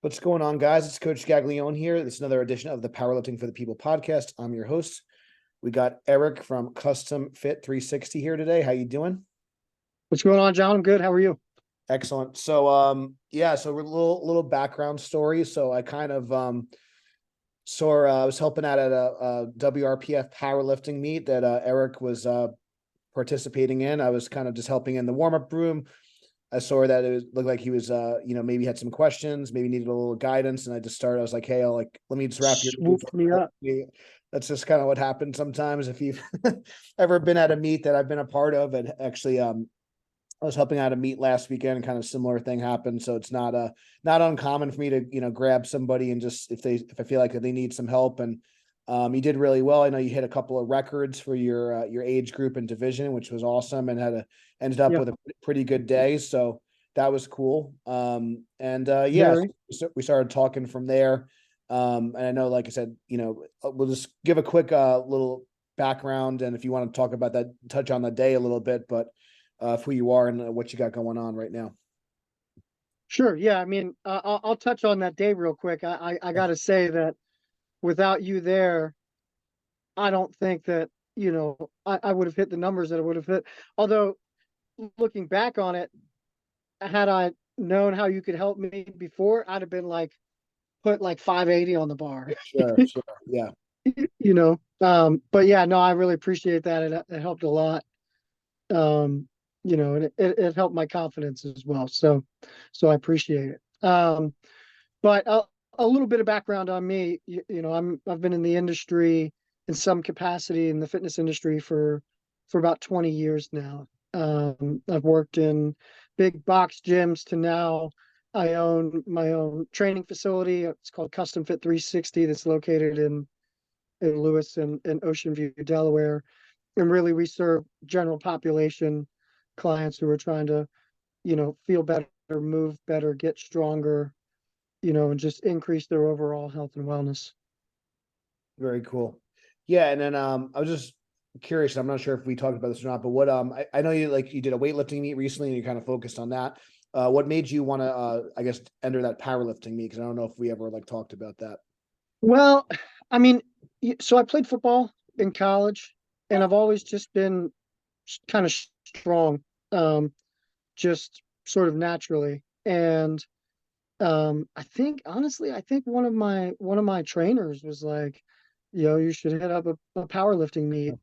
What's going on, guys? It's Coach Gaglione here. This is another edition of the Powerlifting for the People podcast. I'm your host. We got Erik from Customfit360 here today. How you doing? What's going on, John? I'm good. How are you? Excellent. So so we're a little background story. So I kind of I was helping out at a WRPF powerlifting meet that Erik was participating in. I was kind of just helping in the warm-up room. I saw that looked like he was, maybe had some questions, maybe needed a little guidance. And I just started, I was like, hey, let me just wrap your. Swooped me up. That's just kind of what happens sometimes. If you've ever been at a meet that I've been a part of, and actually, I was helping out a meet last weekend and kind of similar thing happened. So it's not uncommon for me to, grab somebody and just, if I feel like they need some help. And you did really well. I know you hit a couple of records for your age group and division, which was awesome, and ended up Yeah, with a pretty good day. So that was cool. very. So we started talking from there. And I know, like I said, we'll just give a quick little background, and if you want to talk about that, touch on the day a little bit, but who you are and what you got going on right now. Sure. Yeah. I mean, I'll touch on that day real quick. I got to say that without you there, I don't think that, I would have hit the numbers that I would have hit. Although looking back on it, had I known how you could help me before, I'd have been like, put like 580 on the bar, Sure. Yeah. But yeah, no, I really appreciate that. It helped a lot. Um, and it helped my confidence as well. So I appreciate it. But a little bit of background on me, I've been in the industry in some capacity in the fitness industry for about 20 years now. I've worked in big box gyms to now I own my own training facility. It's called Customfit360 that's located in Lewis and Ocean View, Delaware. And really we serve general population clients who are trying to, feel better, move better, get stronger, and just increase their overall health and wellness. Very cool. Yeah, and then I was just curious. I'm not sure if we talked about this or not, but what I know you did a weightlifting meet recently, and you kind of focused on that. What made you want to I guess enter that powerlifting meet? Because I don't know if we ever talked about that. Well, I mean, so I played football in college, and I've always just been kind of strong, just sort of naturally. And I think honestly, I think one of my trainers was like, you should hit up a powerlifting meet.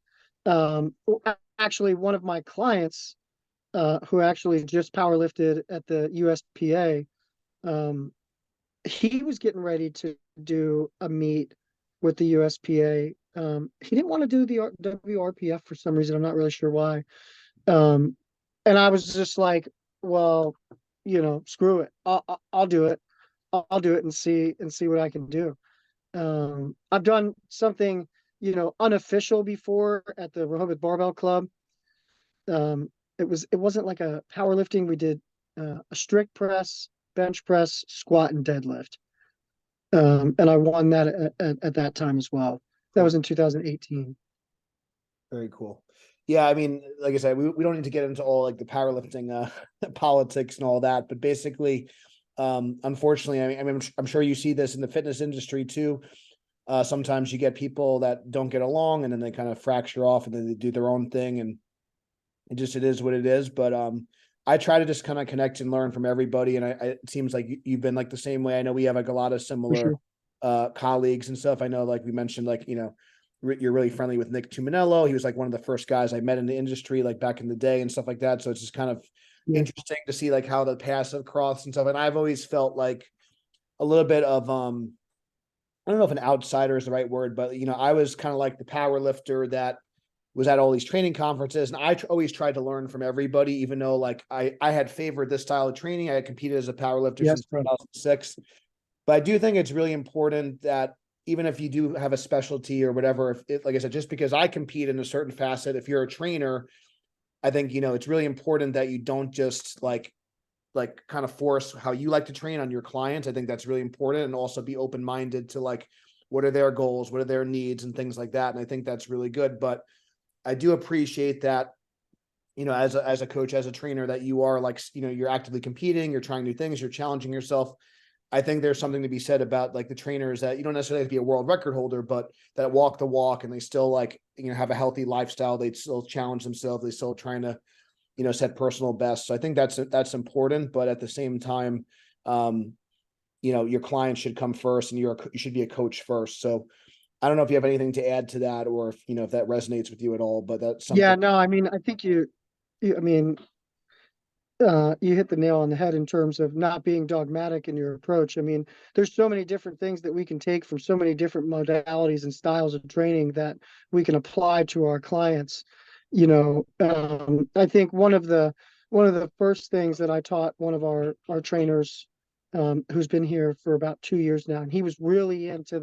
Actually, one of my clients, who actually just powerlifted at the USPA, um, he was getting ready to do a meet with the USPA. He didn't want to do the WRPF for some reason. I'm not really sure why. Um, and I was just like, well, screw it. I'll do it. I'll do it and see what I can do. I've done something, unofficial before at the Rehoboth Barbell Club. It wasn't like a powerlifting. We did a strict press, bench press, squat, and deadlift. And I won that at that time as well. That Cool. was in 2018. Very cool. Yeah, I mean, like I said, we don't need to get into all like the powerlifting politics and all that, but basically, unfortunately, I'm sure you see this in the fitness industry too. Sometimes you get people that don't get along, and then they kind of fracture off, and then they do their own thing, and it is what it is. But I try to just kind of connect and learn from everybody, and it seems like you've been like the same way. I know we have like a lot of For similar sure. colleagues and stuff. I know, like we mentioned, like you're really friendly with Nick Tuminello. He was like one of the first guys I met in the industry, like back in the day and stuff like that. So it's just kind of Yeah. interesting to see like how the paths have crossed and stuff. And I've always felt like a little bit of I don't know if an outsider is the right word, but I was kind of like the power lifter that was at all these training conferences, and I always tried to learn from everybody, even though like I had favored this style of training. I had competed as a power lifter Yes, since bro. 2006. But I do think it's really important that even if you do have a specialty or whatever, if like I said, just because I compete in a certain facet, if you're a trainer, I think, it's really important that you don't just like kind of force how you like to train on your clients. I think that's really important, and also be open-minded to like, what are their goals? What are their needs and things like that. And I think that's really good. But I do appreciate that, as a coach, as a trainer, that you are like, you're actively competing, you're trying new things, you're challenging yourself. I think there's something to be said about like the trainers that you don't necessarily have to be a world record holder, but that walk the walk and they still like, have a healthy lifestyle. They still challenge themselves. They still trying to, set personal best. So I think that's important. But at the same time, um, your client should come first and you should be a coach first. So I don't know if you have anything to add to that or if that resonates with you at all, but that's Yeah, something. no, I mean, I think I mean, you hit the nail on the head in terms of not being dogmatic in your approach. I mean, there's so many different things that we can take from so many different modalities and styles of training that we can apply to our clients. I think one of the first things that I taught one of our trainers, who's been here for about 2 years now, and he was really into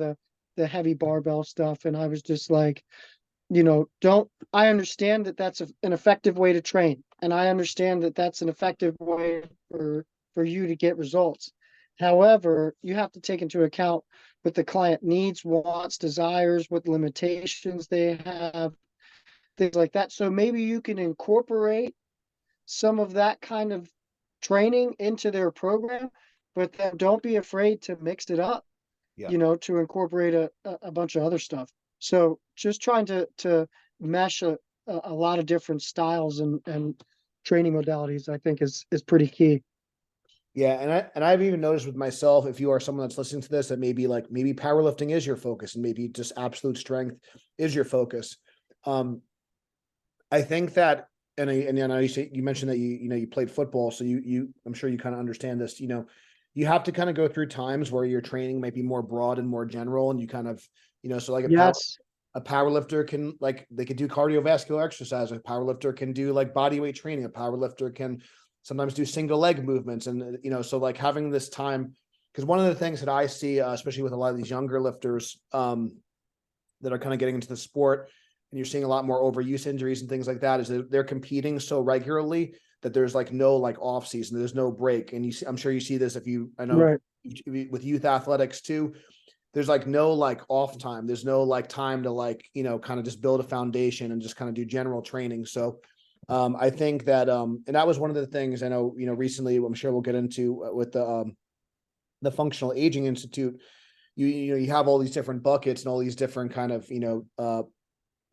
the heavy barbell stuff, and I was just like, don't I understand that that's an effective way to train, and I understand that that's an effective way for you to get results. However, you have to take into account what the client needs, wants, desires, what limitations they have, things like that. So maybe you can incorporate some of that kind of training into their program, but then don't be afraid to mix it up, Yeah. to incorporate a bunch of other stuff. So just trying to mesh a lot of different styles and training modalities, I think is pretty key. Yeah, and I've even noticed with myself, if you are someone that's listening to this, that maybe powerlifting is your focus, and maybe just absolute strength is your focus. Um, I think that, and I know you mentioned that you played football, so I'm sure you kind of understand this. You have to kind of go through times where your training might be more broad and more general, and you kind of so like Yes. a power lifter can they could do cardiovascular exercise. A power lifter can do like body weight training. A power lifter can sometimes do single leg movements. And, so like having this time, because one of the things that I see, especially with a lot of these younger lifters that are kind of getting into the sport, and you're seeing a lot more overuse injuries and things like that, is that they're competing so regularly that there's like no like off season, there's no break. And I'm sure you see this I know Right. with youth athletics too, there's like no like off time. There's no like time to like, kind of just build a foundation and just kind of do general training. So I think that, and that was one of the things I know, recently, I'm sure we'll get into with the Functional Aging Institute. You have all these different buckets and all these different kind of,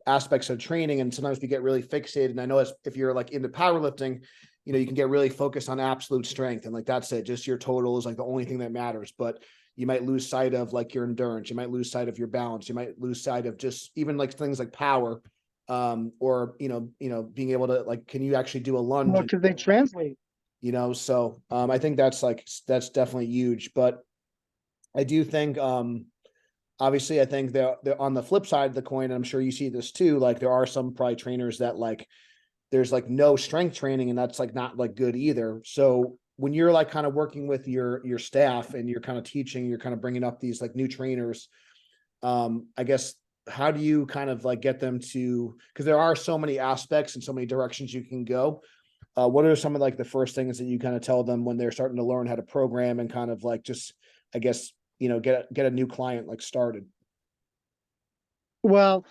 aspects of training. And sometimes we get really fixated. And I know if you're like into powerlifting, you can get really focused on absolute strength. And like, that's it. Just your total is like the only thing that matters. But you might lose sight of like your endurance. You might lose sight of your balance. You might lose sight of just even like things like power, or, being able to like, can you actually do a lunge? Well, because they translate. So I think that's definitely huge. But I do think, obviously, I think they're on the flip side of the coin, and I'm sure you see this too. Like there are some probably trainers that like there's like no strength training, and that's like not like good either. So when you're like kind of working with your staff and you're kind of teaching, you're kind of bringing up these like new trainers, I guess, how do you kind of like get them to, because there are so many aspects and so many directions you can go. What are some of like the first things that you kind of tell them when they're starting to learn how to program and kind of like just, I guess, get a new client like started? Well,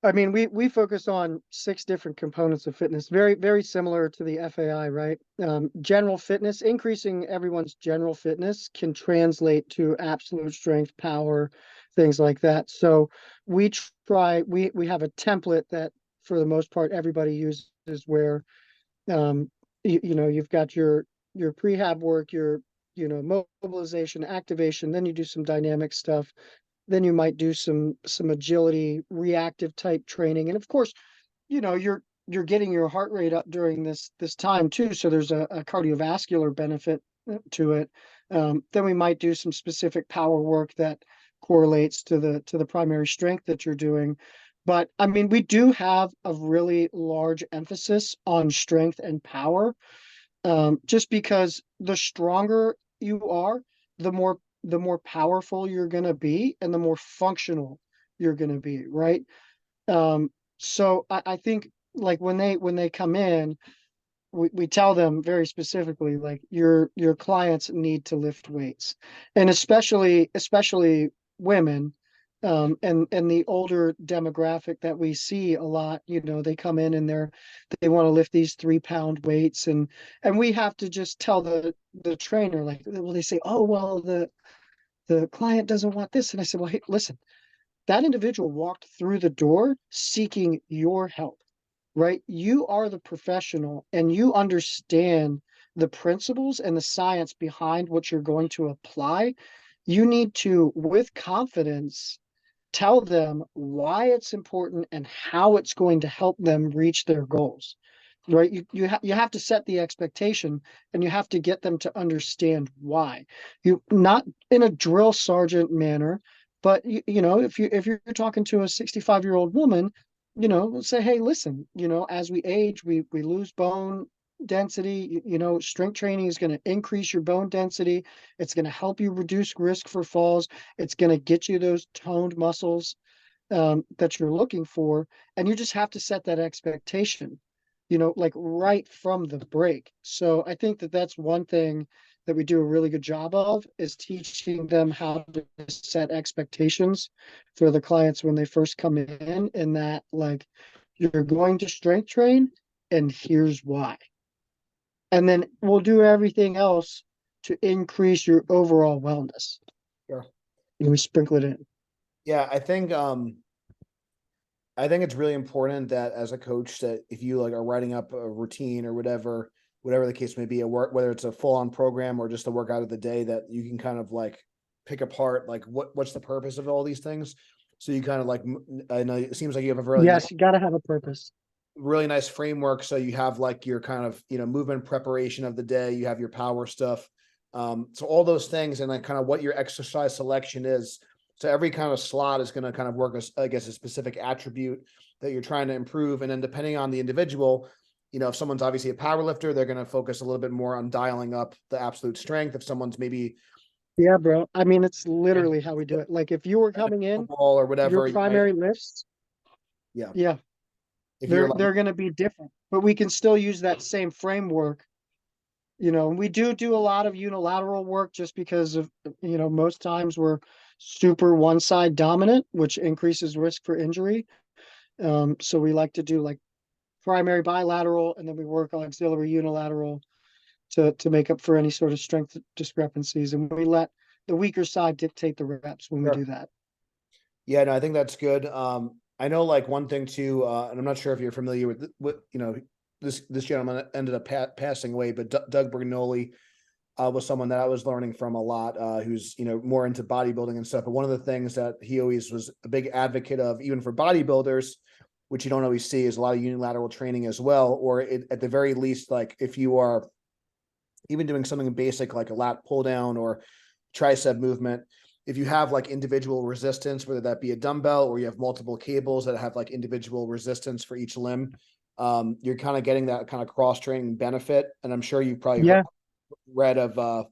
I mean, we focus on 6 different components of fitness, very, very similar to the FAI, right? General fitness, increasing everyone's general fitness can translate to absolute strength, power, things like that. So we have a template that for the most part everybody uses where you've got your prehab work, your mobilization, activation, then you do some dynamic stuff, then you might do some agility, reactive type training. And of course, you're getting your heart rate up during this time too. So there's a cardiovascular benefit to it. Then we might do some specific power work that correlates to the primary strength that you're doing. But I mean, we do have a really large emphasis on strength and power, just because the stronger you are, the more powerful you're going to be and the more functional you're going to be, right? So I think like when they come in, we tell them very specifically, like your clients need to lift weights, and especially women, And the older demographic that we see a lot, they come in and they want to lift these 3 pound weights, and we have to just tell the trainer, like, well, they say, oh, well, the client doesn't want this. And I said, well, hey, listen, that individual walked through the door seeking your help, right? You are the professional and you understand the principles and the science behind what you're going to apply. You need to, with confidence, tell them why it's important and how it's going to help them reach their goals, right? You have to set the expectation, and you have to get them to understand why. You, not in a drill sergeant manner, but if you're talking to a 65-year-old woman, say, hey, listen, as we age, we lose bone density. Strength training is going to increase your bone density. It's going to help you reduce risk for falls. It's going to get you those toned muscles that you're looking for. And you just have to set that expectation, like right from the break. So I think that that's one thing that we do a really good job of, is teaching them how to set expectations for the clients when they first come in, and that, like, you're going to strength train and here's why. And then we'll do everything else to increase your overall wellness. Sure. And we sprinkle it in. Yeah, I think it's really important that as a coach, that if you like are writing up a routine or whatever the case may be, whether it's a full on program or just a workout of the day, that you can kind of like pick apart like what's the purpose of all these things. So you kind of like, I know it seems like you have a Yes, you got to have a purpose. really nice framework. So you have like your kind of, movement preparation of the day, you have your power stuff. So all those things, and like kind of what your exercise selection is. So every kind of slot is going to kind of work as, I guess, a specific attribute that you're trying to improve. And then depending on the individual, if someone's obviously a power lifter, they're going to focus a little bit more on dialing up the absolute strength. If someone's maybe Yeah, bro. I mean, it's literally how we do it. Like, if you were coming in, football or your whatever, you might, primary lifts, yeah. yeah, If you're they're like, they're going to be different, but we can still use that same framework. And we do a lot of unilateral work, just because of, most times we're super one side dominant, which increases risk for injury. So we like to do like primary bilateral, and then we work on auxiliary unilateral to make up for any sort of strength discrepancies. And we let the weaker side dictate the reps when we sure. do that. Yeah, no, I think that's good. I know like one thing too, and I'm not sure if you're familiar with what, this gentleman ended up passing away, but Doug Brignoli was someone that I was learning from a lot, who's, more into bodybuilding and stuff. But one of the things that he always was a big advocate of, even for bodybuilders, which you don't always see, is a lot of unilateral training as well, or at the very least, like if you are even doing something basic like a lat pull down or tricep movement, if you have like individual resistance, whether that be a dumbbell or you have multiple cables that have like individual resistance for each limb, you're kind of getting that kind of cross training benefit. And I'm sure you've probably Yeah. read of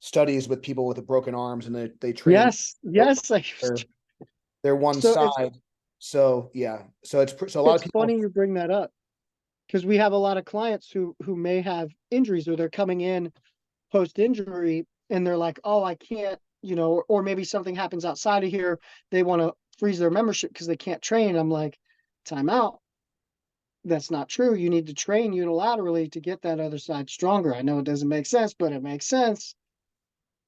studies with people with broken arms, and they train Yes. Yes. their, their one So side. So yeah, so a lot of it's people, funny you bring that up, because we have a lot of clients who may have injuries, or they're coming in post injury and they're like, oh, I can't, or maybe something happens outside of here. They want to freeze their membership because they can't train. I'm like, time out. That's not true. You need to train unilaterally to get that other side stronger. I know it doesn't make sense, but it makes sense.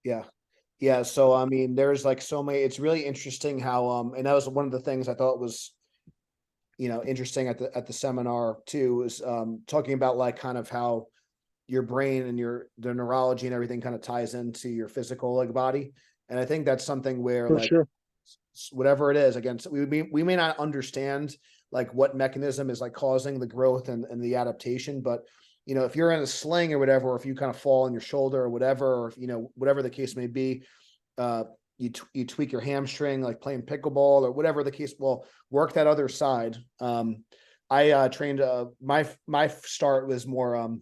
yeah. Yeah, so I mean, there's like so many. It's really interesting how, and that was one of the things I thought was, interesting at the seminar too, is talking about like kind of how your brain and the neurology and everything kind of ties into your physical like body. And I think that's something where For like sure. whatever it is, again, we may not understand like what mechanism is like causing the growth and the adaptation, but if you're in a sling or whatever, or if you kind of fall on your shoulder or whatever, or if, whatever the case may be, uh, you tweak your hamstring, like playing pickleball or whatever the case, well, work that other side. I trained, my start was more,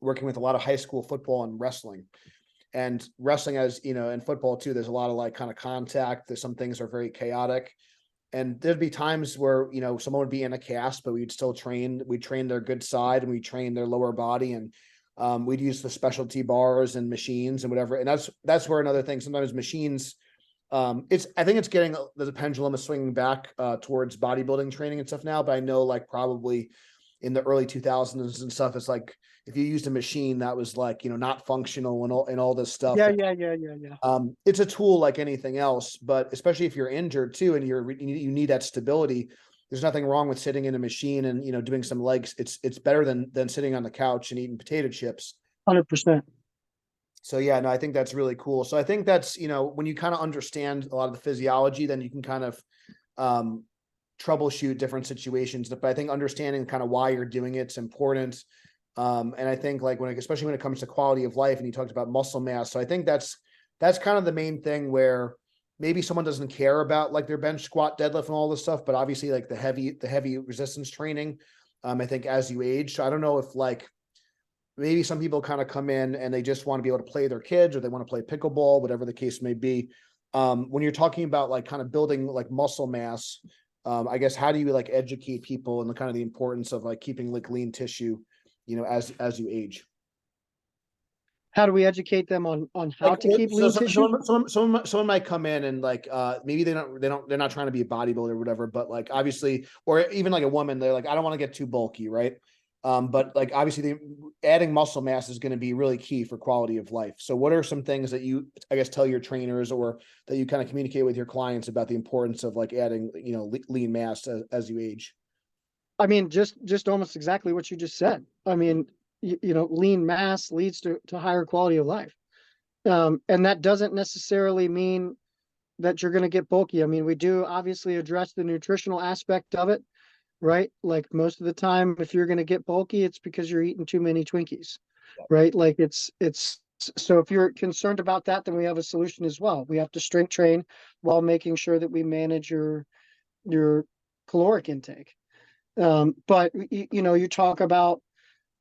working with a lot of high school football and wrestling. And wrestling, as and football too, there's a lot of like kind of contact. There's some things are very chaotic. And there'd be times where, someone would be in a cast, but we'd still train. We'd train their good side and we train their lower body. And we'd use the specialty bars and machines and whatever. And that's where another thing, sometimes machines I think it's getting the pendulum is swinging back towards bodybuilding training and stuff now, but I know like probably in the early 2000s and stuff, it's like if you used a machine that was like, not functional and all this stuff. Yeah. It's a tool like anything else, but especially if you're injured too and you need that stability, there's nothing wrong with sitting in a machine and doing some legs. It's better than sitting on the couch and eating potato chips. 100%. So yeah, no, I think that's really cool. So I think that's, when you kind of understand a lot of the physiology, then you can kind of troubleshoot different situations. But I think understanding kind of why you're doing it's important. And I think like especially when it comes to quality of life, and you talked about muscle mass. So I think that's kind of the main thing where maybe someone doesn't care about like their bench, squat, deadlift, and all this stuff, but obviously like the heavy resistance training. I think as you age, so I don't know if like maybe some people kind of come in and they just want to be able to play their kids or they want to play pickleball, whatever the case may be. When you're talking about like kind of building like muscle mass, I guess, how do you like educate people and the kind of the importance of like keeping like lean tissue, as you age? How do we educate them on how Like to keep lean tissue? someone might come in and like maybe they're not trying to be a bodybuilder or whatever, but like obviously, or even like a woman, they're like, I don't want to get too bulky, right? But like obviously adding muscle mass is going to be really key for quality of life. So what are some things that you, I guess, tell your trainers or that you kind of communicate with your clients about the importance of like adding, lean mass as you age? I mean, just almost exactly what you just said. I mean, lean mass leads to higher quality of life. And that doesn't necessarily mean that you're going to get bulky. I mean, we do obviously address the nutritional aspect of it, right? Like most of the time, if you're going to get bulky, it's because you're eating too many Twinkies, right? Like it's so if you're concerned about that, then we have a solution as well. We have to strength train while making sure that we manage your caloric intake. But you talk about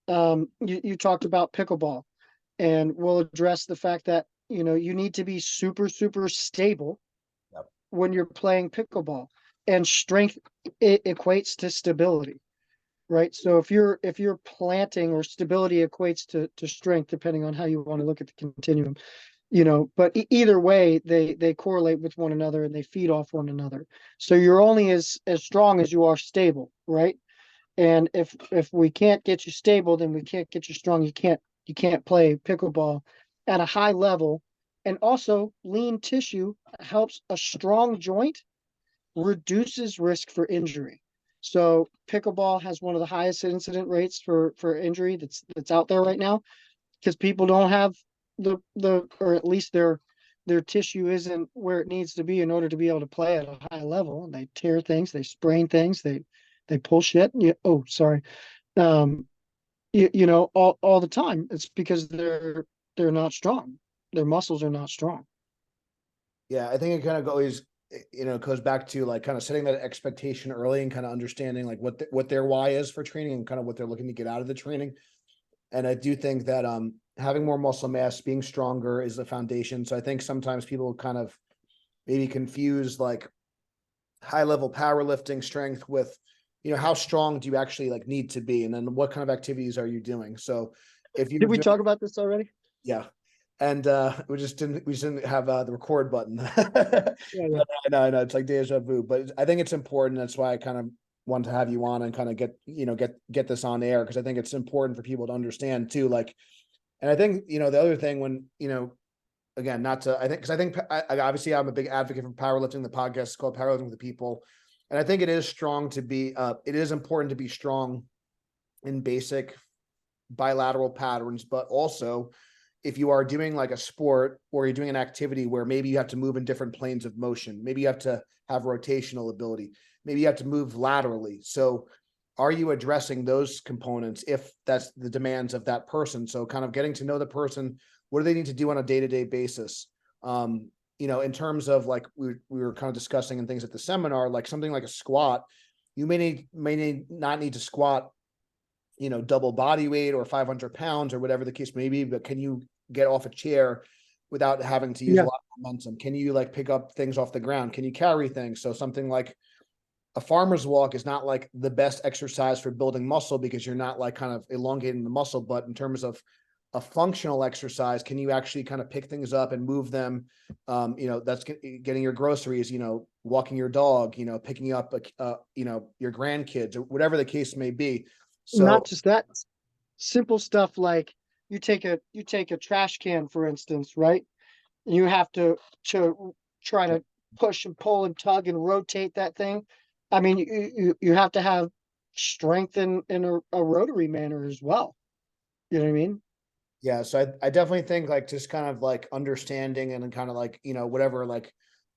you talked about pickleball, and we'll address the fact that you need to be super super stable Yep. when you're playing pickleball, and strength equates to stability, right? So if you're planting, or stability equates to strength, depending on how you want to look at the continuum. But either way, they correlate with one another and they feed off one another. So you're only as strong as you are stable, right? And if we can't get you stable, then we can't get you strong. You can't play pickleball at a high level. And also, lean tissue helps a strong joint, reduces risk for injury. So pickleball has one of the highest incident rates for injury that's out there right now, because people don't have the or at least their tissue isn't where it needs to be in order to be able to play at a high level. And they tear things, they sprain things, they pull shit. Oh, sorry. Um, all the time. It's because they're not strong. Their muscles are not strong. Yeah, I think it kind of always, goes back to like kind of setting that expectation early and kind of understanding like what their why is for training and kind of what they're looking to get out of the training. And I do think that having more muscle mass, being stronger is the foundation. So I think sometimes people kind of maybe confuse like high level powerlifting strength with, how strong do you actually like need to be? And then what kind of activities are you doing? So if Did you're we doing, talk about this already? yeah. And we just didn't have the record button. Yeah. I know. It's like deja vu, but I think it's important. That's why I kind of want to have you on and kind of get this on air, because I think it's important for people to understand too. Like, and I think, the other thing when, again, not to, I think, because I think obviously I'm a big advocate for powerlifting. The podcast is called Powerlifting with the People. And I think it is it is important to be strong in basic bilateral patterns, but also if you are doing like a sport or you're doing an activity where maybe you have to move in different planes of motion, maybe you have to have rotational ability, maybe you have to move laterally. So are you addressing those components if that's the demands of that person? So kind of getting to know the person, what do they need to do on a day-to-day basis? In terms of like we were kind of discussing and things at the seminar, like something like a squat, you may not need to squat, double body weight or 500 pounds or whatever the case may be, but can you get off a chair without having to use a Yeah. lot of momentum? Can you like pick up things off the ground? Can you carry things? So something like a farmer's walk is not like the best exercise for building muscle because you're not like kind of elongating the muscle, but in terms of a functional exercise, can you actually kind of pick things up and move them? That's getting your groceries, walking your dog, picking up, your grandkids or whatever the case may be. So Not just that, simple stuff like you take a trash can, for instance, right? You have to try to push and pull and tug and rotate that thing. I mean, you have to have strength in a rotary manner as well. You know what I mean? yeah, so I definitely think like just kind of like understanding and then kind of like, whatever, like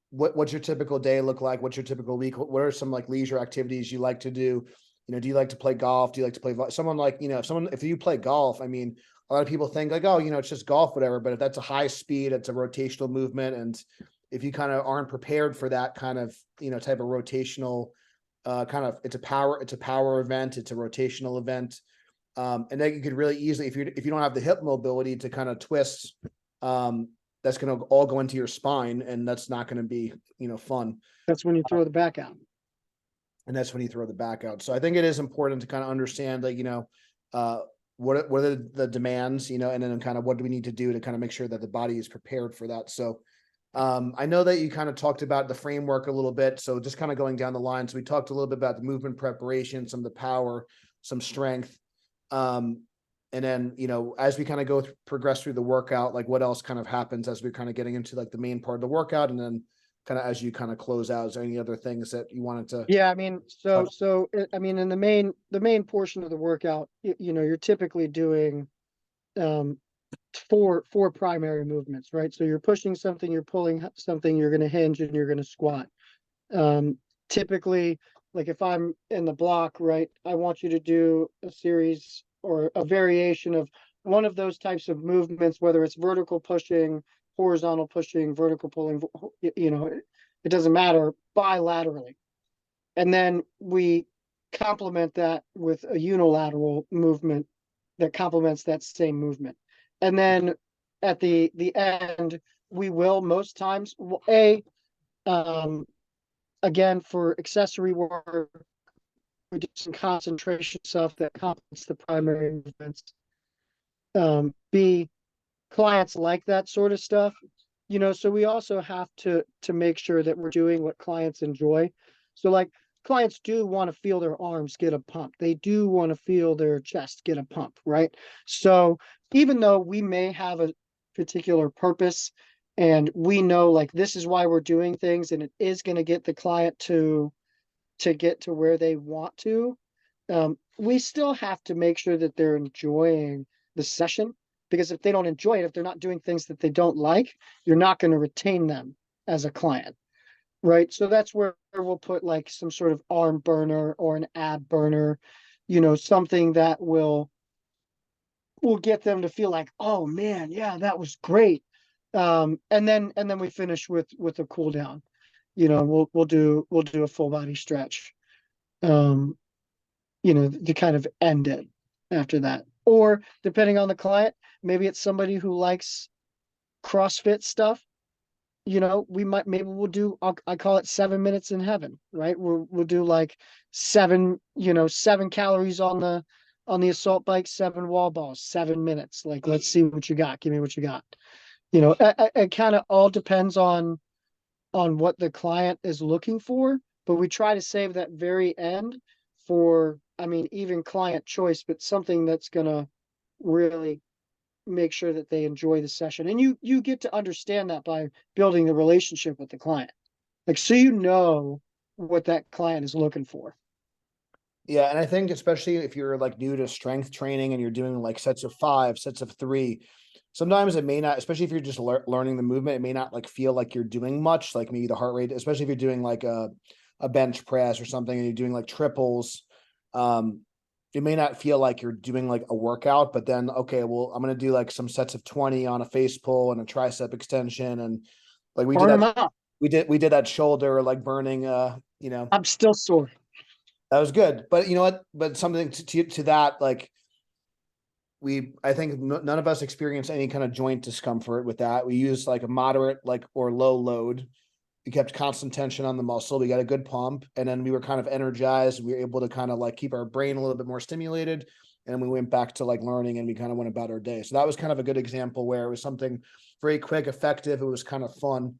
what's your typical day look like? What's your typical week? What are some like leisure activities you like to do? Do you like to play golf? Do you like to play someone like, if you play golf, I mean, a lot of people think like, oh, it's just golf, whatever. But if that's a high speed, it's a rotational movement. And if you kind of aren't prepared for that kind of, type of rotational, it's a power event. It's a rotational event. And then you could really easily, if you don't have the hip mobility to kind of twist, that's going to all go into your spine, and that's not going to be, fun. That's when you throw the back out. And that's when you throw the back out. So I think it is important to kind of understand, like, what are the demands, and then kind of what do we need to do to kind of make sure that the body is prepared for that. So I know that you kind of talked about the framework a little bit. So just kind of going down the line. So we talked a little bit about the movement preparation, some of the power, some strength. And then, as we kind of progress through the workout, like what else kind of happens as we're kind of getting into like the main part of the workout, and then kind of as you kind of close out, is there any other things that you wanted to? Yeah, I mean, I mean, in the main portion of the workout, you're typically doing um four primary movements, right? So you're pushing something, you're pulling something, you're going to hinge, and you're going to squat. Typically, like if I'm in the block, right, I want you to do a series or a variation of one of those types of movements, whether it's vertical pushing, horizontal pushing, vertical pulling, it doesn't matter, bilaterally. And then we complement that with a unilateral movement that complements that same movement. And then at the end, we will most times, um, again, for accessory work, we do some concentration stuff that complements the primary movements. B, clients like that sort of stuff, so we also have to make sure that we're doing what clients enjoy. So like clients do want to feel their arms get a pump. They do want to feel their chest get a pump, right? So even though we may have a particular purpose and we know like this is why we're doing things and it is going to get the client to get to where they want to, we still have to make sure that they're enjoying the session, because if they don't enjoy it, if they're not doing things that they don't like, you're not going to retain them as a client, right? So that's where we'll put like some sort of arm burner or an ab burner, something that will get them to feel like, oh man, yeah, that was great. And then we finish with a cool down. We'll do a full body stretch, to kind of end it after that. Or depending on the client, maybe it's somebody who likes CrossFit stuff. Maybe we'll do, I call it 7 minutes in heaven, right? We'll do like 7 calories on the assault bike, 7 wall balls, 7 minutes. Like, let's see what you got. Give me what you got. It kind of all depends on what the client is looking for, but we try to save that very end for, I mean, even client choice, but something that's gonna really make sure that they enjoy the session. And you get to understand that by building the relationship with the client. Like, so what that client is looking for. Yeah, and I think especially if you're like new to strength training and you're doing like sets of 5, sets of 3, sometimes it may not, especially if you're just learning the movement, it may not like feel like you're doing much, like maybe the heart rate, especially if you're doing like a bench press or something and you're doing like triples. It may not feel like you're doing like a workout, but then, okay, well, I'm going to do like some sets of 20 on a face pull and a tricep extension. And like we did Burn them that, out. we did that shoulder, like burning, I'm still sore. that was good. But you know what, but something to that, like I think none of us experienced any kind of joint discomfort with that. We used like a moderate, like, or low load. We kept constant tension on the muscle. We got a good pump, and then we were kind of energized. We were able to kind of like keep our brain a little bit more stimulated, and then we went back to like learning and we kind of went about our day. So that was kind of a good example where it was something very quick, effective. It was kind of fun.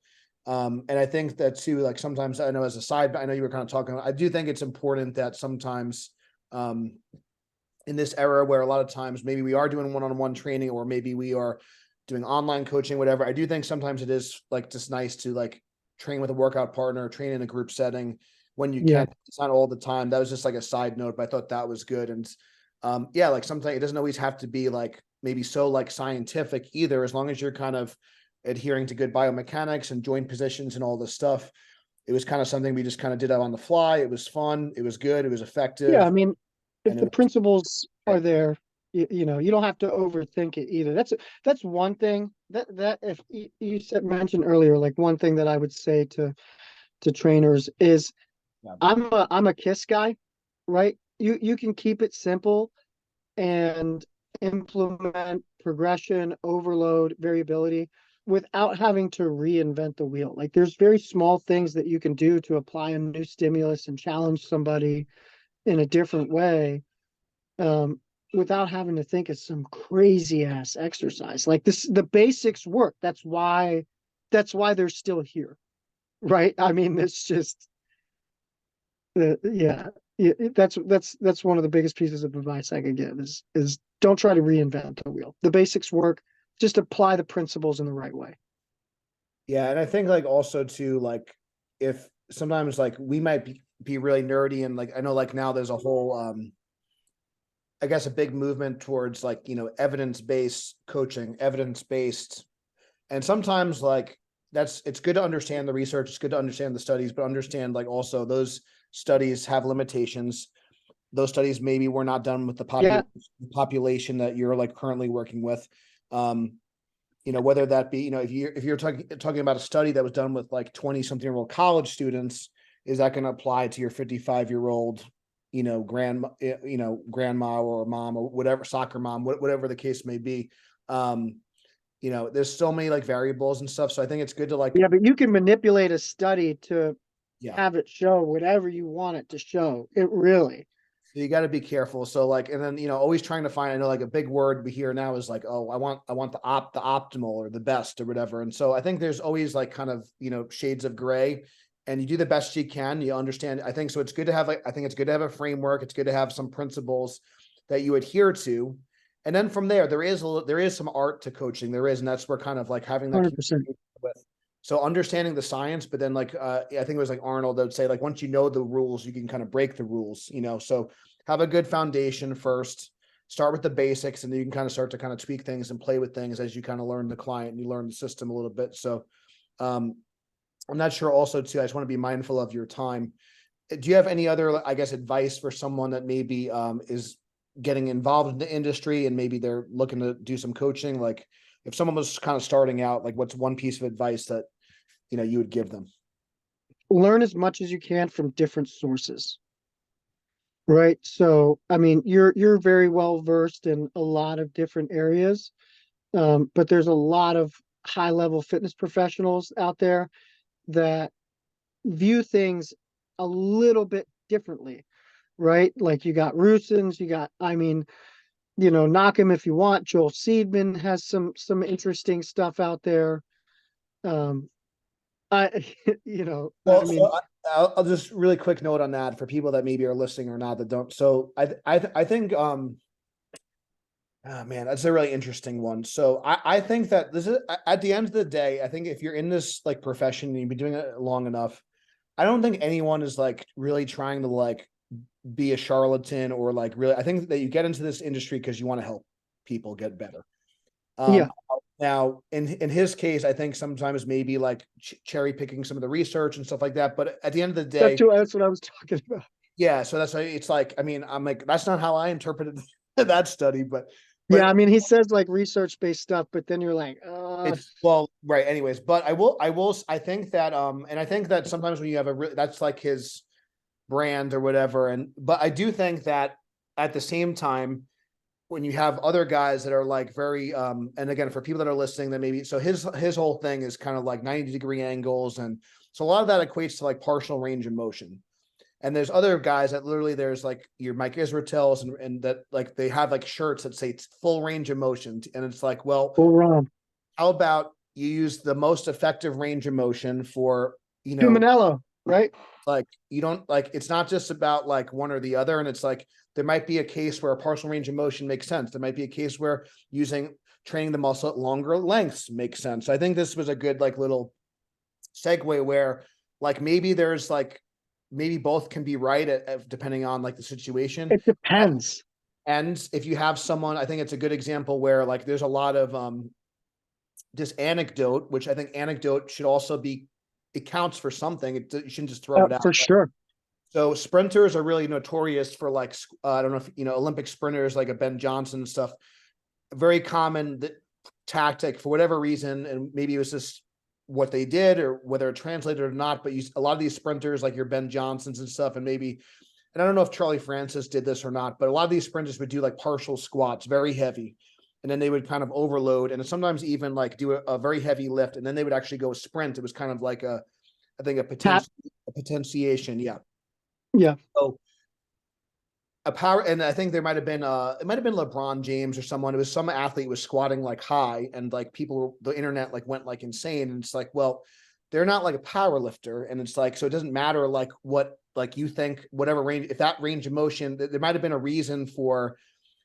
And I think that too, like sometimes I know as a side, I know you were kind of talking, I do think it's important that sometimes, in this era where a lot of times maybe we are doing one-on-one training, or maybe we are doing online coaching, whatever. I do think sometimes it is like just nice to like train with a workout partner, train in a group setting when you Yeah. can. It's not all the time. That was just like a side note, but I thought that was good. And yeah, like sometimes it doesn't always have to be like maybe so like scientific either, as long as you're kind of adhering to good biomechanics and joint positions and all this stuff. It was kind of something we just kind of did out on the fly. It was fun. It was good. It was Yeah. I effective. mean, if And it the was principles great. are there, you know, you don't have to overthink it either. That's one thing that if you said mentioned earlier, like one thing that I would say to trainers is Yeah. I'm a KISS guy, right? You can keep it simple and implement progression, overload, variability without having to reinvent the wheel. Like there's very small things that you can do to apply a new stimulus and challenge somebody in a different way, um, without having to think of some crazy ass exercise. Like this, the basics work. That's why they're still here, right? I mean, it's just yeah. Yeah, that's one of the biggest pieces of advice I could give is don't try to reinvent the wheel. The basics work. Just apply the principles in the right way. Yeah, and I think like also too, like if sometimes like we might be really nerdy, and like I know like now there's a whole I guess a big movement towards like, evidence-based coaching, evidence-based. And sometimes like it's good to understand the research, it's good to understand the studies, but understand like also those studies have limitations. Those studies maybe were not done with the Yeah, population that you're like currently working with. Um, whether that be, if you're talking about a study that was done with like 20 something year old college students, is that going to apply to your 55-year-old, grandma or mom or whatever, soccer mom, whatever the case may be. There's so many like variables and stuff. So I think it's good to like, yeah, but you can manipulate a study to yeah. have it show whatever you want it to show. It really. So you got to be careful. So like, and then always trying to find. I know like a big word we hear now is like, oh, I want the optimal or the best or whatever. And so I think there's always like kind of shades of gray, and you do the best you can. You understand. I think so. It's good to have like I think it's good to have a framework. It's good to have some principles that you adhere to, and then from there, there is some art to coaching. There is, and that's where kind of like having that 100%. communication with. So understanding the science, but then like I think it was like Arnold that would say like once you know the rules, you can kind of break the rules. So have a good foundation first. Start with the basics, and then you can kind of start to kind of tweak things and play with things as you kind of learn the client and you learn the system a little bit. So um, I'm not sure. Also, too, I just want to be mindful of your time. Do you have any other, I guess, advice for someone that maybe is getting involved in the industry and maybe they're looking to do some coaching? Like, if someone was kind of starting out, like, what's one piece of advice that you would give them? Learn as much as you can from different sources. Right. So, I mean, you're very well versed in a lot of different areas, but there's a lot of high level fitness professionals out there that view things a little bit differently, right? Like you got Rusins, I mean, knock him if you want. Joel Seedman has some interesting stuff out there. Um, I, I Well, mean, so I'll just really quick note on that for people that maybe are listening or not that don't. So I think oh man, that's a really interesting one. So I think that this is at the end of the day, I think if you're in this like profession and you've been doing it long enough, I don't think anyone is like really trying to like be a charlatan or like really. I think that you get into this industry because you want to help people get better. yeah, Um, Now in his case, I think sometimes maybe like cherry picking some of the research and stuff like that. But at the end of the day, that's what I was talking about. yeah. So that's why it's like, I mean, I'm like, that's not how I interpreted that study, but Yeah, I mean, he says like research based stuff, but then you're like, it's well, right. Anyways, but I think that, and I think that sometimes when you have that's like his brand or whatever. But I do think that at the same time, when you have other guys that are like very, and again, for people that are listening, that maybe, so his whole thing is kind of like 90-degree angles. And so a lot of that equates to like partial range of motion. And there's other guys that literally there's like your Mike Israetels and that like they have like shirts that say it's full range of motion. And it's like, well, Full ROM. how about you use the most effective range of motion for, Humanello, right? like you don't like it's not just about like one or the other. And it's like there might be a case where a partial range of motion makes sense. There might be a case where training the muscle at longer lengths makes sense. I think this was a good like little segue where like maybe both can be right depending on like the situation. It depends. And if you have someone, I think it's a good example where like there's a lot of just anecdote, which I think anecdote should also be, it counts for something. You shouldn't just throw it out. For sure. So sprinters are really notorious for like, I don't know if, Olympic sprinters like a Ben Johnson and stuff, very common tactic for whatever reason. And maybe it was just what they did or whether it translated or not, but a lot of these sprinters, like your Ben Johnsons and stuff, and I don't know if Charlie Francis did this or not, but a lot of these sprinters would do like partial squats, very heavy. And then they would kind of overload and sometimes even like do a very heavy lift. And then they would actually go sprint. It was kind of like I think a potentiation. Yeah. Yeah. So a power, and I think there might have been it might have been LeBron James or someone. It was some athlete was squatting like high, and like the internet like went like insane. And it's like, well, they're not like a power lifter, and it's like, so it doesn't matter like what like you think, whatever range, if that range of motion, there might have been a reason for.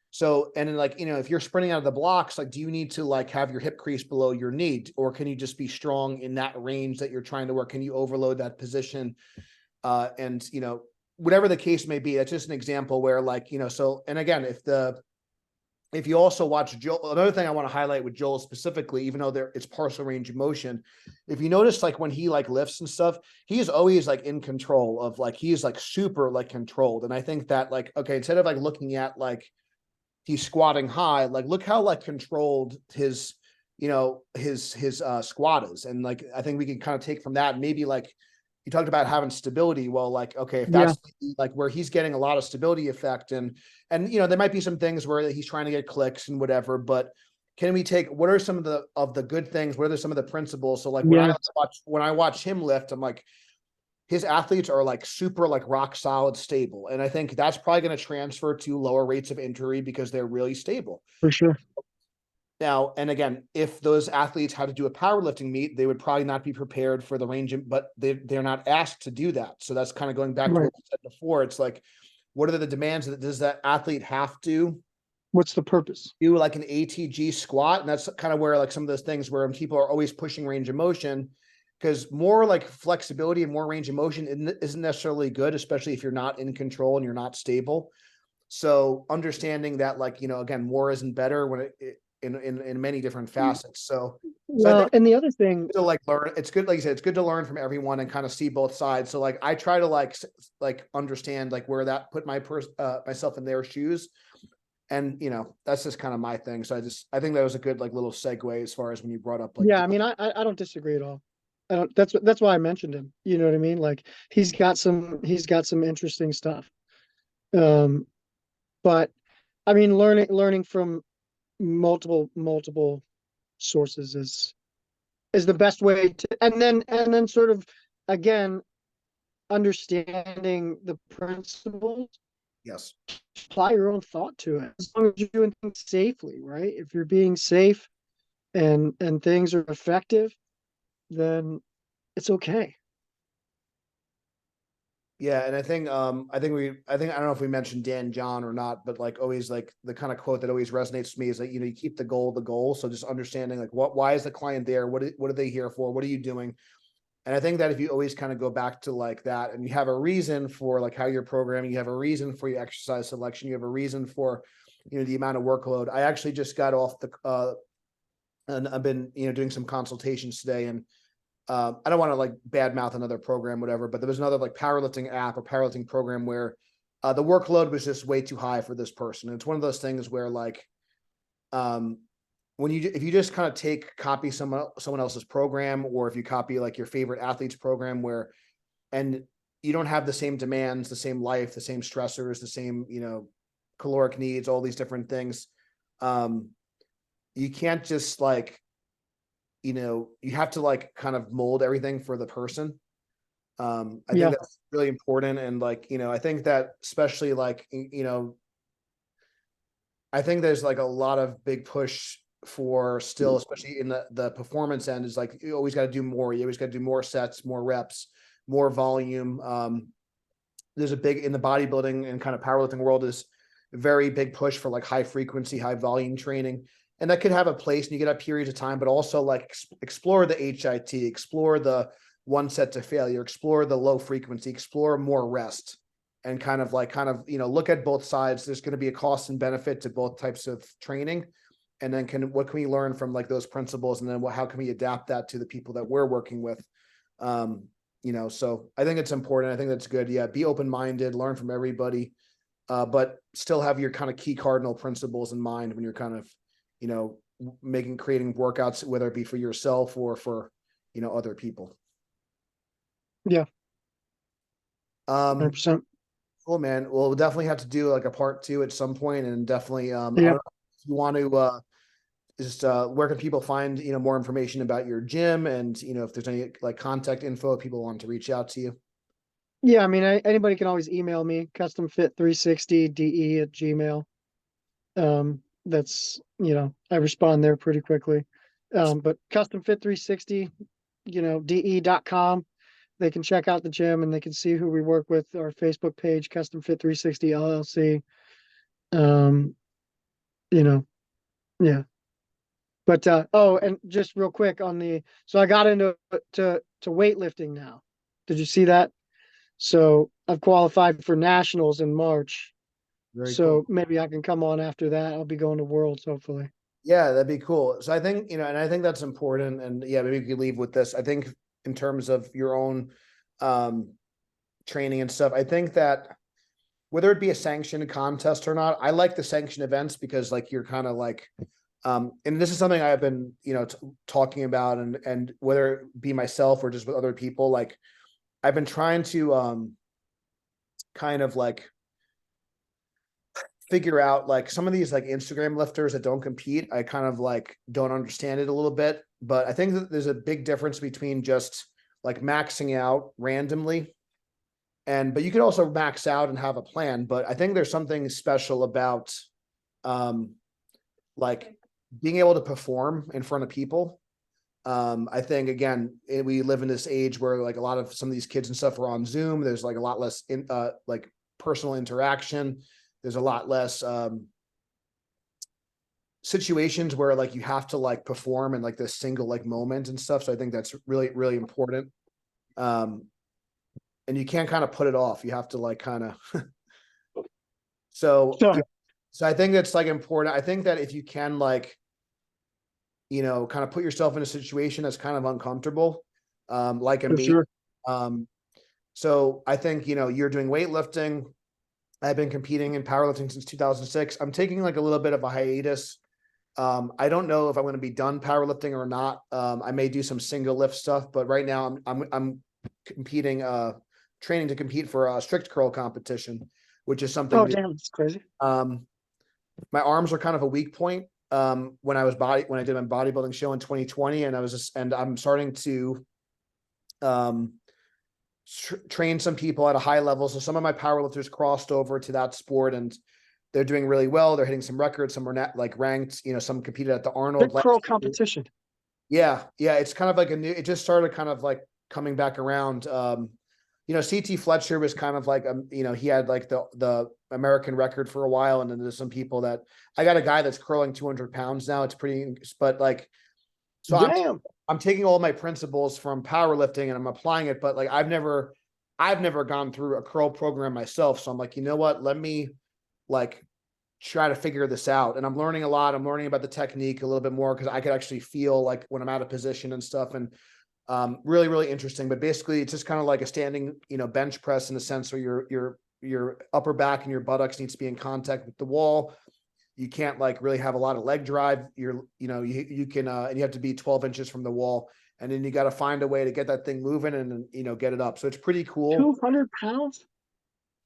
So, and then like, if you're sprinting out of the blocks, like, do you need to like have your hip crease below your knee, or can you just be strong in that range that you're trying to work? Can you overload that position? And whatever the case may be, that's just an example where like, so, and again, if you also watch Joel, another thing I want to highlight with Joel specifically, even though it's partial range of motion, if you notice, like when he like lifts and stuff, he's always like in control of like, he's like super like controlled. And I think that like, okay, instead of like looking at like, he's squatting high, like look how like controlled his squat is. And like, I think we can kind of take from that, maybe like, you talked about having stability. Well, like, okay, if that's like where he's getting a lot of stability effect and there might be some things where he's trying to get clicks and whatever, but can we take, what are some of the good things? What are some of the principles? So like when I watch him lift, I'm like, his athletes are like super like rock solid stable. And I think that's probably going to transfer to lower rates of injury because they're really stable. For sure. Now, and again, if those athletes had to do a powerlifting meet, they would probably not be prepared for the range, but they're not asked to do that. So that's kind of going back to what we said before. It's like, what are the demands? Does that athlete have to? What's the purpose? Do like an ATG squat. And that's kind of where like some of those things where people are always pushing range of motion, because more like flexibility and more range of motion isn't necessarily good, especially if you're not in control and you're not stable. So understanding that, like, again, more isn't better when in many different facets. So I think and the other thing to like learn, it's good. Like you said, it's good to learn from everyone and kind of see both sides. So like, I try to like understand like where that put myself in their shoes. And, that's just kind of my thing. So I think that was a good, like little segue as far as when you brought up, like, I mean, I don't disagree at all. I don't, that's why I mentioned him. You know what I mean? Like he's got some interesting stuff. But I mean, learning from multiple sources is the best way to, and then sort of, again, understanding the principles, yes, apply your own thought to it, as long as you're doing things safely, right? If you're being safe and things are effective, then it's okay. yeah. And I think I don't know if we mentioned Dan John or not, but like always, like the kind of quote that always resonates to me is that, you keep the goal. So just understanding like why is the client there? What are they here for? What are you doing? And I think that if you always kind of go back to like that, and you have a reason for like how you're programming, you have a reason for your exercise selection, you have a reason for, the amount of workload. I actually just got off and I've been, doing some consultations today, and I don't want to like badmouth another program, whatever, but there was another like powerlifting app or powerlifting program where the workload was just way too high for this person. And it's one of those things where like, if you just kind of copy someone else's program, or if you copy like your favorite athlete's program and you don't have the same demands, the same life, the same stressors, the same, caloric needs, all these different things. You can't just like, you have to like kind of mold everything for the person. I think Yeah. that's really important. And like, I think that especially like, I think there's like a lot of big push for still, especially in the performance end, is like you always got to do more. You always got to do more sets, more reps, more volume. There's a big in the bodybuilding and kind of powerlifting world is a very big push for like high frequency, high volume training. And that could have a place and you get have periods of time, but also like explore the HIT, explore the one set to failure, explore the low frequency, explore more rest, and kind of look at both sides. There's going to be a cost and benefit to both types of training. And then what can we learn from like those principles? And then how can we adapt that to the people that we're working with? So I think it's important. I think that's good. Yeah. Be open-minded, learn from everybody, but still have your kind of key cardinal principles in mind when you're kind of, creating workouts, whether it be for yourself or for, other people. Yeah. Um, 100%. Cool, man. Well, we'll definitely have to do like a part 2 at some point, and definitely, I don't Yeah. know if you want to, just where can people find more information about your gym, and if there's any like contact info if people want to reach out to you. Yeah. I mean, anybody can always email me, customfit360de@gmail. That's, I respond there pretty quickly. But customfit360, de.com. They can check out the gym and they can see who we work with. Our Facebook page, Customfit360 LLC. Yeah. But and just real quick so I got into to weightlifting now. Did you see that? So I've qualified for nationals in March. Very So cool. maybe I can come on after that. I'll be going to Worlds hopefully. Yeah, that'd be cool. So I think, and I think that's important. And yeah, maybe we could leave with this. I think in terms of your own training and stuff, I think that whether it be a sanctioned contest or not, I like the sanctioned events because like you're kind of like, and this is something I've been, talking about, and whether it be myself or just with other people, like I've been trying to kind of like figure out like some of these like Instagram lifters that don't compete. I kind of like don't understand it a little bit, but I think that there's a big difference between just like maxing out randomly but you could also max out and have a plan. But I think there's something special about like being able to perform in front of people. I think again, we live in this age where like a lot of some of these kids and stuff are on Zoom. There's like a lot less like personal interaction. There's a lot less situations where like you have to like perform in like this single like moment and stuff. So I think that's really, really important. And you can't kind of put it off. You have to like kind of so Sure. yeah. So I think that's like important. I think that if you can like, kind of put yourself in a situation that's kind of uncomfortable, like a For meet. sure. So I think, you're doing weightlifting. I've been competing in powerlifting since 2006. I'm taking like a little bit of a hiatus. I don't know if I'm going to be done powerlifting or not. I may do some single lift stuff, but right now I'm competing, training to compete for a strict curl competition, which is something Oh, new. damn, that's crazy. My arms are kind of a weak point. When I did my bodybuilding show in 2020, and I'm starting to, train some people at a high level. So some of my powerlifters crossed over to that sport and they're doing really well. They're hitting some records. Some are not like ranked, some competed at the Arnold. Big curl competition. Yeah. Yeah. It's kind of like it just started kind of like coming back around. CT Fletcher was kind of like, he had like the American record for a while. And then there's some people that I got a guy that's curling 200 pounds now. It's pretty, but like, so Damn. I'm taking all my principles from powerlifting and I'm applying it, but like, I've never gone through a curl program myself. So I'm like, you know what, let me like try to figure this out. And I'm learning a lot. I'm learning about the technique a little bit more because I could actually feel like when I'm out of position and stuff. And really, really interesting. But basically it's just kind of like a standing, bench press in the sense where your upper back and your buttocks needs to be in contact with the wall. You can't like really have a lot of leg drive. You can, and you have to be 12 inches from the wall. And then you got to find a way to get that thing moving and, get it up. So it's pretty cool. 200 pounds?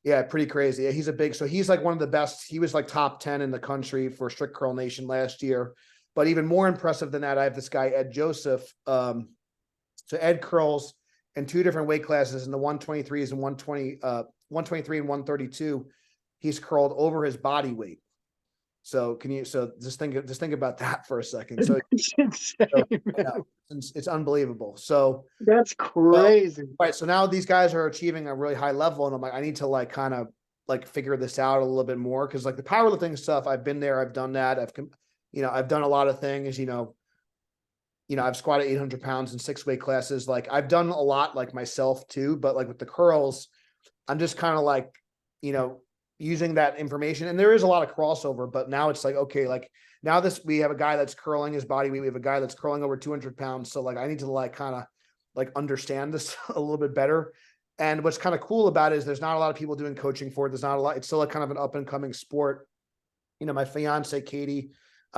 Yeah, pretty crazy. Yeah, so he's like one of the best. He was like top 10 in the country for Strict Curl Nation last year. But even more impressive than that, I have this guy, Ed Joseph. So Ed curls in 2 different weight classes, in the 123s and 123 and 132, he's curled over his body weight. So just think about that for a second. So, It's insane, so man. it's unbelievable. So, That's so crazy. right. So now these guys are achieving a really high level, and I'm like, I need to like kind of like figure this out a little bit more, because like the powerlifting stuff, I've been there, I've done that, I've done a lot of things. I've squatted 800 pounds in 6 weight classes. Like I've done a lot like myself too, but like with the curls, I'm just kind of like, using that information, and there is a lot of crossover, but now it's like, okay, like now we have a guy that's curling his body weight. We have a guy that's curling over 200 pounds. So like, I need to like kind of like understand this a little bit better. And what's kind of cool about it is there's not a lot of people doing coaching for it. There's not a lot. It's still a kind of an up and coming sport. My fiance, Katie,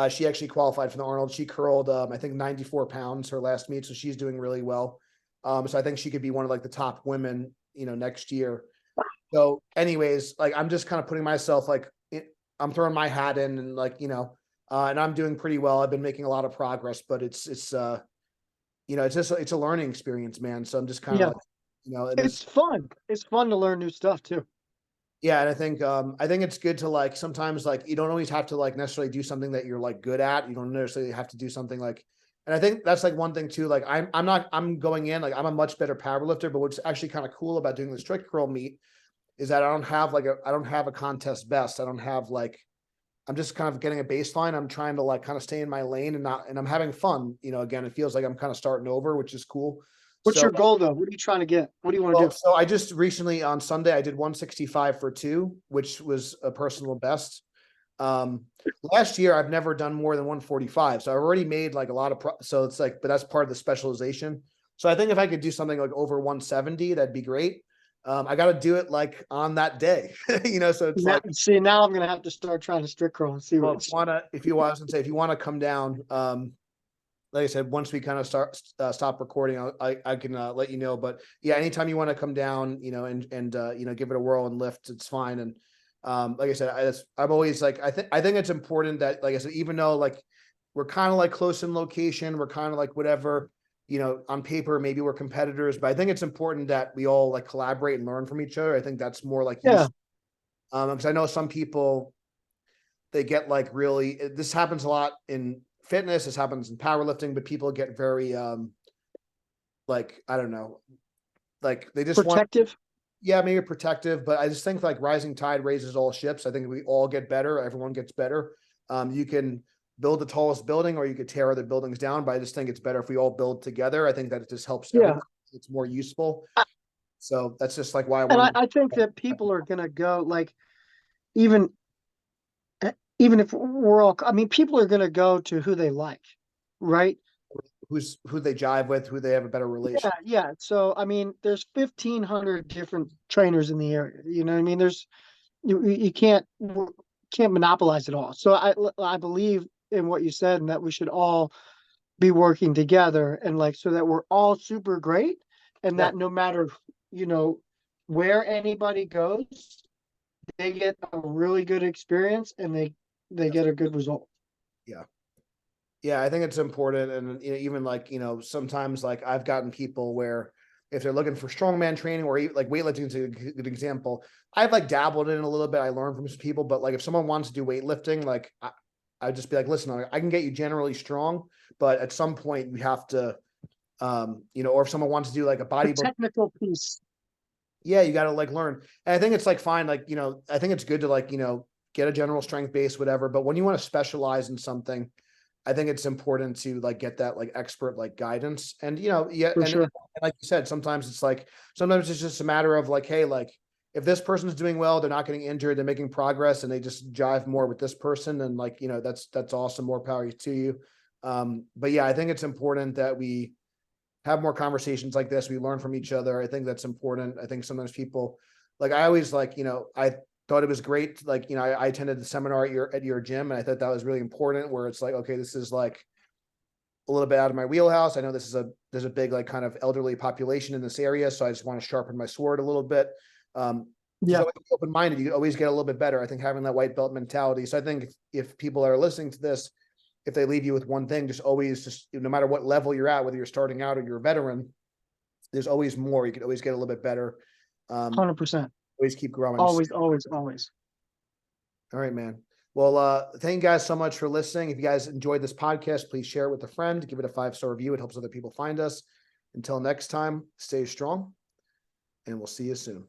she actually qualified for the Arnold. She curled, I think 94 pounds her last meet. So she's doing really well. So I think she could be one of like the top women, next year. So anyways, like, I'm just kind of putting myself like, I'm throwing my hat in, and like, and I'm doing pretty well. I've been making a lot of progress, but it's just, it's a learning experience, man. So I'm just kind of Yeah, like, and it's fun. It's fun to learn new stuff too. yeah. And I think it's good to like, sometimes like, you don't always have to like necessarily do something that you're like good at. You don't necessarily have to do something like, and I think that's like one thing too. Like I'm going in, like I'm a much better power lifter, but what's actually kind of cool about doing the strict curl meet is that I don't have a contest best. I don't have like, I'm just kind of getting a baseline. I'm trying to like kind of stay in my lane, and I'm having fun. Again, it feels like I'm kind of starting over, which is cool. What's So, your goal though? What are you trying to get? What do you want to do? so I just recently on Sunday, I did 165 for 2, which was a personal best. Um, Last year I've never done more than 145. So I already made like a lot of, so it's like, but that's part of the specialization. So I think if I could do something like over 170, that'd be great. I got to do it like on that day, so it's like, See, now I'm gonna have to start trying to strict curl and see well, what. if you want to say, if you want to come down, like I said, once we kind of stop recording, I can let you know. But yeah, anytime you want to come down, and give it a whirl and lift, it's fine. And like I said, I'm always like, I think it's important that, like I said, even though like we're kind of like close in location, we're kind of like whatever, on paper, maybe we're competitors, but I think it's important that we all like collaborate and learn from each other. I think that's more like Yeah, useful. Because I know some people, they get like really, this happens a lot in fitness, this happens in powerlifting, but people get very like, I don't know, like they just want, protective. yeah, maybe protective, but I just think like rising tide raises all ships. I think we all get better, everyone gets better. You can build the tallest building, or you could tear other buildings down, but I just think it's better if we all build together. I think that it just helps Yeah, everyone. It's more useful. So that's just like why I and wanted I think that people are gonna go like even even if we're all. I mean, people are gonna go to who they like, right? who they jive with, who they have a better relation. Yeah, yeah. So I mean, there's 1,500 different trainers in the area. You know what I mean? You can't monopolize it all. So I believe in what you said, and that we should all be working together, and like so that we're all super great, and Yeah, that no matter you know where anybody goes, they get a really good experience, and they get a good result. yeah. Yeah, I think it's important. And even like, sometimes like I've gotten people where if they're looking for strongman training, or like weightlifting is a good example. I've like dabbled in it a little bit. I learned from some people, but like if someone wants to do weightlifting, like I'd just be like, listen, I can get you generally strong, but at some point you have to, or if someone wants to do like a The bodybuilding, technical piece, yeah, you got to like learn. And I think it's like fine, like, I think it's good to like, get a general strength base, whatever. But when you want to specialize in something, I think it's important to like get that like expert like guidance. And yeah, for and sure. like you said, sometimes it's just a matter of like, hey, like if this person's doing well, they're not getting injured, they're making progress, and they just jive more with this person, and like, that's awesome, more power to you. But yeah, I think it's important that we have more conversations like this. We learn from each other. I think that's important. I think sometimes people, like, I always like, I thought it was great. Like, I attended the seminar at your gym, and I thought that was really important, where it's like, okay, this is like a little bit out of my wheelhouse. I know there's a big like kind of elderly population in this area, so I just want to sharpen my sword a little bit. Just Yeah, always be open-minded. You always get a little bit better. I think having that white belt mentality. So I think if people are listening to this, if they leave you with one thing, just always, just no matter what level you're at, whether you're starting out or you're a veteran, there's always more. You could always get a little bit better. 100%. Always keep growing. Always, always, always. All right, man. Well, thank you guys so much for listening. If you guys enjoyed this podcast, please share it with a friend, give it a 5-star review. It helps other people find us. Until next time, stay strong, and we'll see you soon.